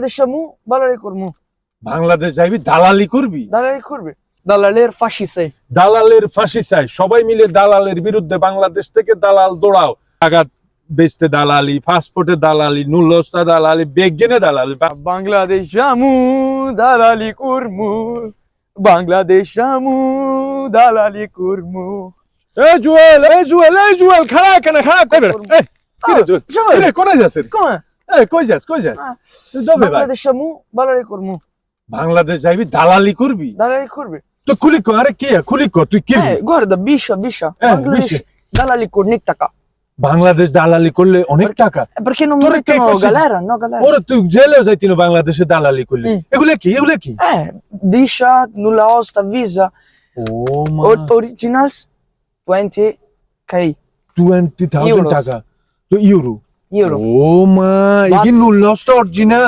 দেশমু দালালি করমু। বাংলাদেশ যাইবি দালালি করবি? দালালি করবে, দালালের ফাঁসি চাই। দালালের ফাঁসি চাই। সবাই মিলে দালালের বিরুদ্ধে বাংলাদেশ থেকে দালাল দৌড়াও। টাকা বেচতে দালালি, পাসপোর্টে দালালি, নুলস্তা দালালি, বেগজেনে দালালি। বাংলাদেশ জামু দালালি করমু, বাংলাদেশ জামু দালালি করমু। এই জুয়েল, এই জুয়েল, এই জুয়েল, খাড়া কেন, খাড়া করে। এই কি রে জুয়েল, জুয়েল। কি রে, কোনে যাস? কমা এই কই যাস, কই যাস? তুই যাবে ভাই? বাংলাদেশ জামু দালালি করমু। বাংলাদেশ যাইবি দালালি করবি? দালালি করবে। তো খুলি কর, আরে কি খুলি কর, তুই কি? Guarda, biscia. Bangladesh দালালি করে অনেক টাকা। বাংলাদেশ দালালি করলে অনেক টাকা? Perché non Torre che mettono così? galera, no galera. ওরে তুই জেলেও যাইতি না বাংলাদেশে দালালি করলে। এগুলো কি, এগুলো কি? Biscia, nulla osta, visa. ও মা, Originals 20k 20,000 Euros. টাকা? তো ইউরো? euro. ও মা, এই কি নুল নষ্ট অরিজিনাল?